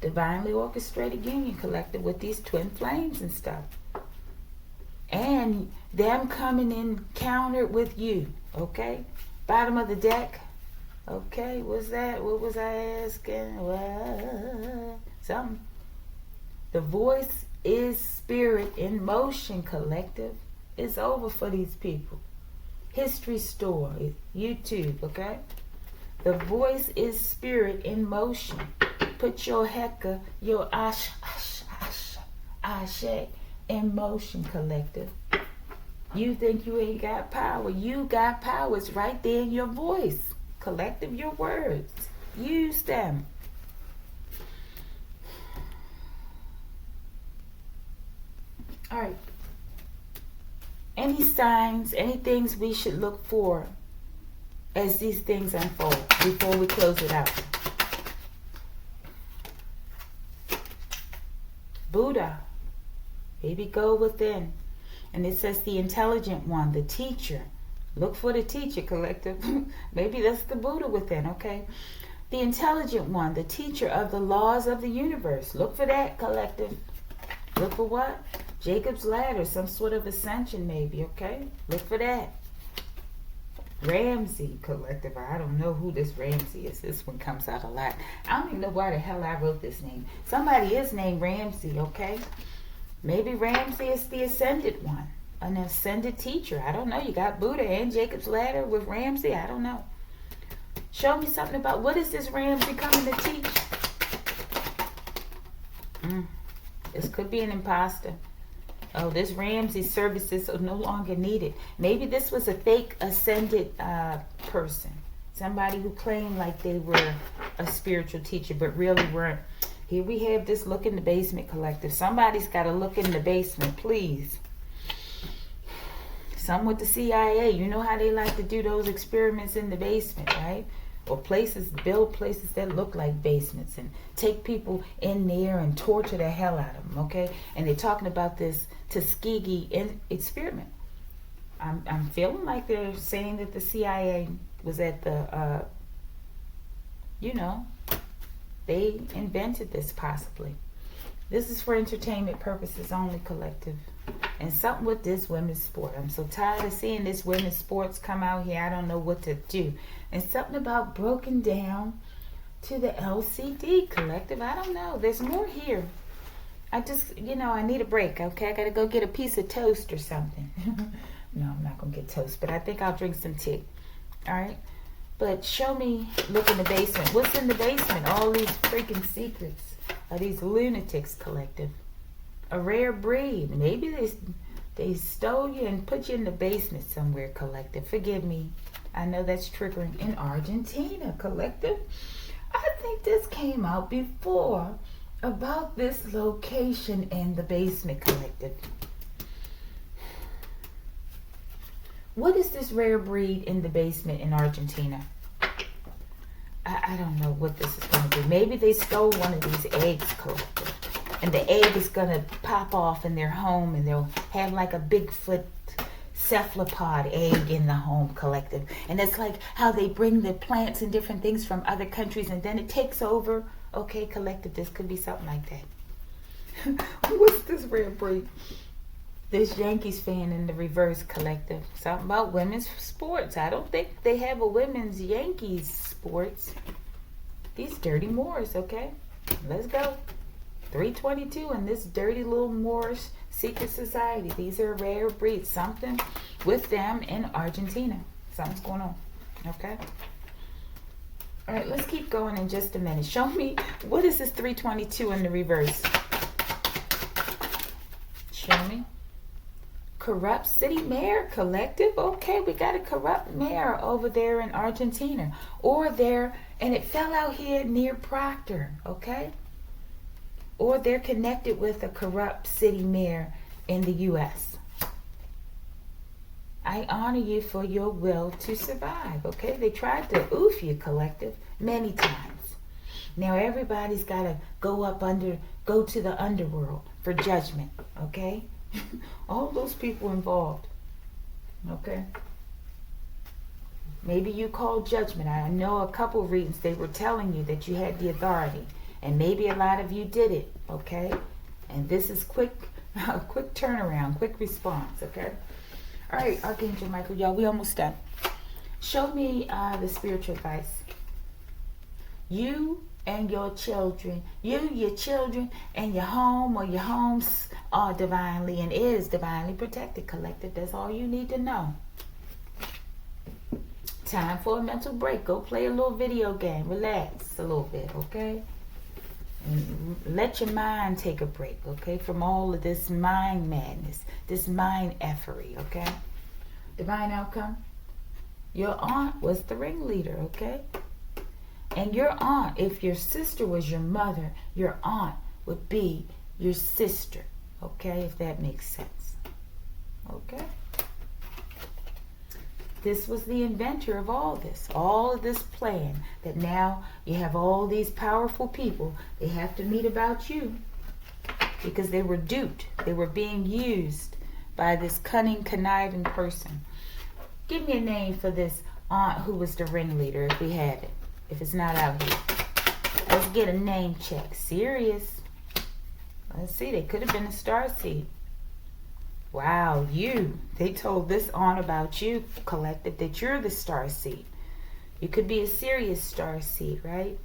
Divinely orchestrated union, collected with these twin flames and stuff. And them coming in countered with you. Okay. Bottom of the deck. Okay. What's that? What was I asking? Something. The voice is spirit in motion, collective. It's over for these people. History store, YouTube, okay? The voice is spirit in motion. Put your heka, your ashe in motion, collective. You think you ain't got power. You got power. It's right there in your voice. Collective, your words. Use them. All right. Any signs, any things we should look for as these things unfold before we close it out. Buddha, maybe go within. And it says the intelligent one, the teacher. Look for the teacher, collective. Maybe that's the Buddha within, okay? The intelligent one, the teacher of the laws of the universe. Look for that, collective. Look for what? Jacob's ladder, some sort of ascension maybe, okay? Look for that. Ramsey, collective. I don't know who this Ramsey is. This one comes out a lot. I don't even know why the hell I wrote this name. Somebody is named Ramsey, okay? Maybe Ramsey is the ascended one. An ascended teacher. I don't know. You got Buddha and Jacob's ladder with Ramsey. I don't know. Show me something about what is this Ramsey coming to teach? This could be an imposter. Oh, this Ramsey services are no longer needed. Maybe this was a fake ascended person. Somebody who claimed like they were a spiritual teacher but really weren't. Here we have this look in the basement, collective. Somebody's got to look in the basement, please. Some with the CIA. You know how they like to do those experiments in the basement, right? Or places, build places that look like basements and take people in there and torture the hell out of them, okay? And they're talking about this Tuskegee experiment. I'm feeling like they're saying that the CIA was at the, they invented this possibly. This is for entertainment purposes only, collective. And something with this women's sport. I'm so tired of seeing this women's sports come out here. I don't know what to do. And something about broken down to the LCD, collective. I don't know. There's more here. I just, I need a break, okay? I got to go get a piece of toast or something. No, I'm not going to get toast, but I think I'll drink some tea. All right? But show me, look in the basement. What's in the basement? All these freaking secrets of these lunatics, collective. A rare breed. Maybe they stole you and put you in the basement somewhere, collective. Forgive me. I know that's triggering. In Argentina, collective. I think this came out before about this location in the basement, collective. What is this rare breed in the basement in Argentina? I don't know what this is going to be. Maybe they stole one of these eggs, collective. And the egg is going to pop off in their home and they'll have like a Bigfoot cephalopod egg in the home, collective. And it's like how they bring the plants and different things from other countries and then it takes over. Okay, collective, this could be something like that. What's this rare breed? This Yankees fan in the reverse, collective. Something about women's sports. I don't think they have a women's Yankees sports. These dirty Moors, okay? Let's go. 322 in this dirty little Moorish secret society. These are rare breeds. Something with them in Argentina. Something's going on. Okay? All right, let's keep going in just a minute. Show me, what is this 322 in the reverse? Show me. Corrupt city mayor, collective. Okay, we got a corrupt mayor over there in Argentina. Or there, and it fell out here near Proctor, okay? Or they're connected with a corrupt city mayor in the U.S. I honor you for your will to survive, okay? They tried to oof you, collective, many times. Now everybody's got to go to the underworld for judgment, okay? All those people involved, okay? Maybe you called judgment. I know a couple readings, they were telling you that you had the authority. And maybe a lot of you did it, okay? And this is quick turnaround, quick response, okay? All right, Archangel Michael, y'all, we almost done. Show me the spiritual advice. You and your children, your children, and your home or your homes are divinely and is divinely protected, collective. That's all you need to know. Time for a mental break. Go play a little video game. Relax a little bit, okay? And let your mind take a break, okay? From all of this mind madness, this mind effery, okay? Divine outcome. Your aunt was the ringleader, okay? And your aunt, if your sister was your mother, your aunt would be your sister, okay? If that makes sense, okay? This was the inventor of all of this plan, that now you have all these powerful people. They have to meet about you because they were duped. They were being used by this cunning, conniving person. Give me a name for this aunt who was the ringleader, if we have it. If it's not out here. Let's get a name check. Sirius. Let's see, they could have been a starseed. Wow, you. They told this aunt about you, collective, that you're the starseed. You could be a Sirius starseed, right?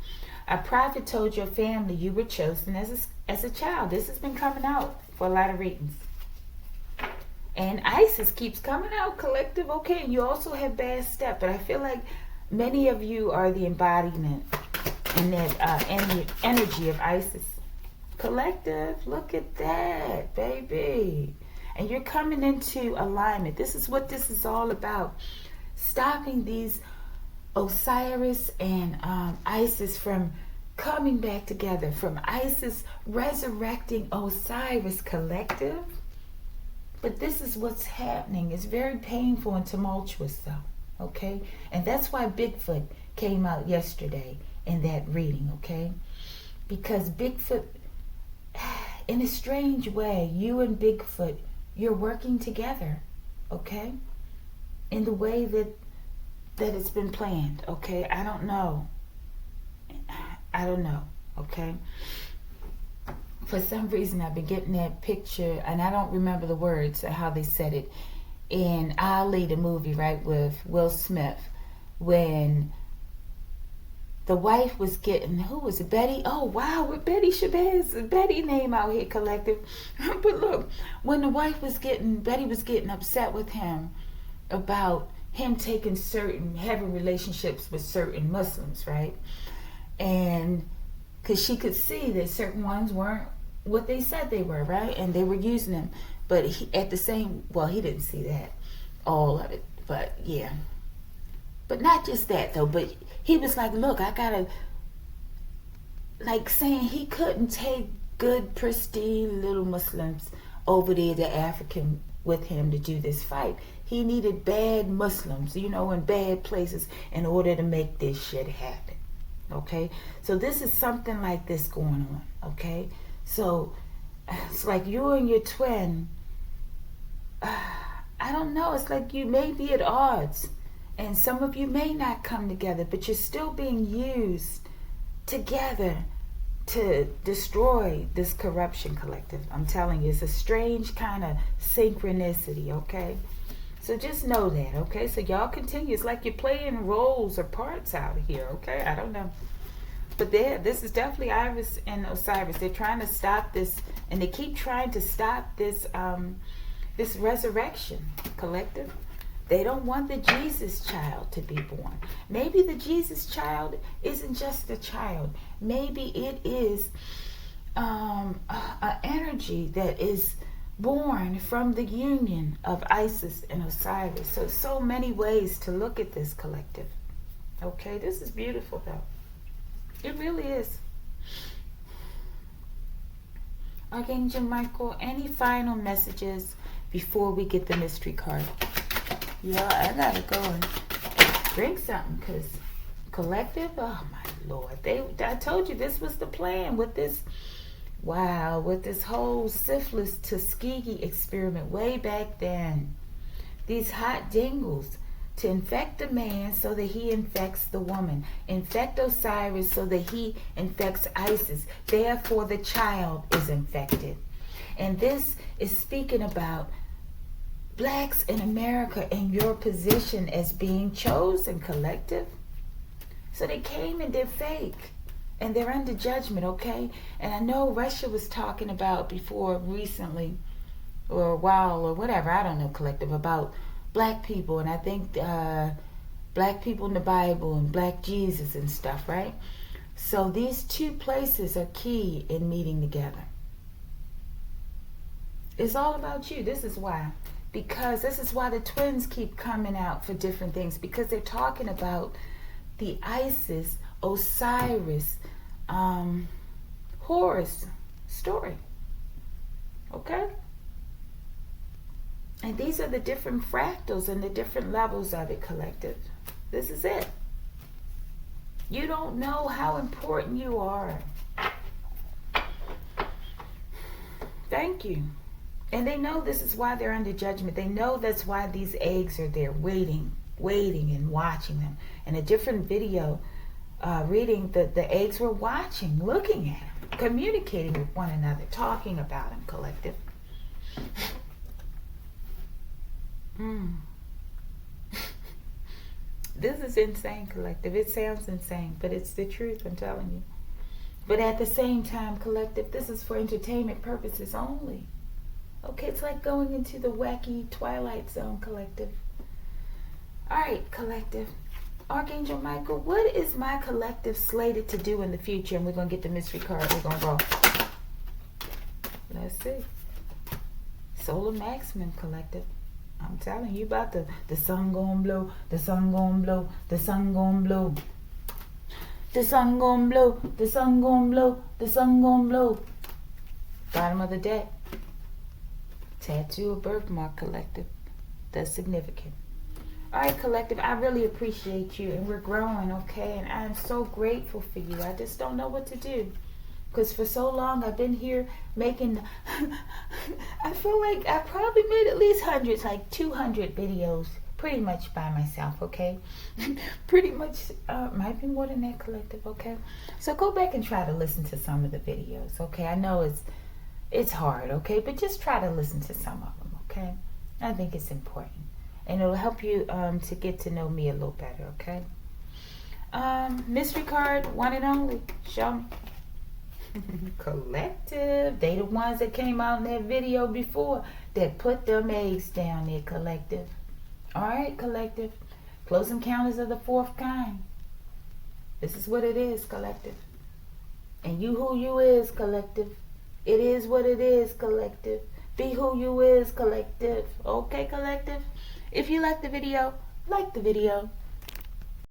A prophet told your family you were chosen as a child. This has been coming out for a lot of readings. And Isis keeps coming out, collective. Okay, you also have bad step, but I feel like many of you are the embodiment and that energy of Isis. Collective, look at that, baby. And you're coming into alignment. This is what this is all about. Stopping these Osiris and Isis from coming back together. From Isis resurrecting Osiris, collective. But this is what's happening. It's very painful and tumultuous though. Okay? And that's why Bigfoot came out yesterday in that reading. Okay? Because Bigfoot, in a strange way, you and Bigfoot, you're working together, okay? In the way that it's been planned, okay? I don't know, okay? For some reason, I've been getting that picture, and I don't remember the words or how they said it, in Ali, the movie, right, with Will Smith, when the wife was getting, who was it, Betty? Oh, wow, with Betty Shabazz, Betty name out here, collective. But look, when the wife was getting, Betty was getting upset with him about him having relationships with certain Muslims, right? And because she could see that certain ones weren't what they said they were, right? And they were using them. But he didn't see that, all of it, but yeah. But not just that though, but he was like, look, I gotta, like saying he couldn't take good, pristine little Muslims over there to African with him to do this fight. He needed bad Muslims, in bad places in order to make this shit happen. Okay? So this is something like this going on. Okay? So it's like you and your twin, I don't know, it's like you may be at odds. And some of you may not come together, but you're still being used together to destroy this corruption, collective. I'm telling you, it's a strange kind of synchronicity, okay? So just know that, okay? So y'all continue. It's like you're playing roles or parts out here, okay? I don't know. But this is definitely Iris and Osiris. They're trying to stop this, and they keep trying to stop this, this resurrection, collective. They don't want the Jesus child to be born. Maybe the Jesus child isn't just a child. Maybe it is an energy that is born from the union of Isis and Osiris. So many ways to look at this, collective. Okay, this is beautiful though. It really is. Archangel Michael, any final messages before we get the mystery card? Yeah, I gotta go and drink something, because collective, oh my Lord. I told you this was the plan with this, with this whole syphilis Tuskegee experiment way back then. These hot dingles to infect the man so that he infects the woman. Infect Osiris so that he infects Isis. Therefore the child is infected. And this is speaking about blacks in America in your position as being chosen, collective. So they came and they're fake. And they're under judgment, okay? And I know Russia was talking about before recently, or a while, or whatever, I don't know, collective, about black people. And I think black people in the Bible and black Jesus and stuff, right? So these two places are key in meeting together. It's all about you. This is why. Because this is why the twins keep coming out for different things. Because they're talking about the Isis, Osiris, Horus story. Okay? And these are the different fractals and the different levels of it, collective. This is it. You don't know how important you are. Thank you. And they know this is why they're under judgment. They know that's why these eggs are there waiting and watching them. In a different video, reading, the eggs were watching, looking at them, communicating with one another, talking about them, collective. This is insane, collective. It sounds insane, but it's the truth, I'm telling you. But at the same time, collective, this is for entertainment purposes only. Okay, it's like going into the wacky Twilight Zone, collective. Alright, collective. Archangel Michael, what is my collective slated to do in the future? And we're going to get the mystery card. We're going to go. Let's see. Solar Maximum, collective. I'm telling you about the sun gonna blow, the sun gonna blow, the sun gonna blow. The sun gonna blow, the sun gonna blow, the sun gonna blow. Bottom of the deck. Tattoo or birthmark, collective. That's significant. Alright, collective, I really appreciate you, and we're growing, okay? And I'm so grateful for you. I just don't know what to do. Because for so long I've been here making, I feel like I probably made at least hundreds, like 200 videos, pretty much by myself, okay? Pretty much, might be more than that, collective, okay? So go back and try to listen to some of the videos, okay? I know it's hard, okay? But just try to listen to some of them, okay? I think it's important. And it'll help you to get to know me a little better, okay? Mystery card, one and only. Show me. Collective. They the ones that came out in that video before that put them eggs down there, collective. Alright, collective. Close encounters of the fourth kind. This is what it is, collective. And you who you is, collective. It is what it is, collective. Be who you is, collective. Okay, collective? If you like the video, like the video.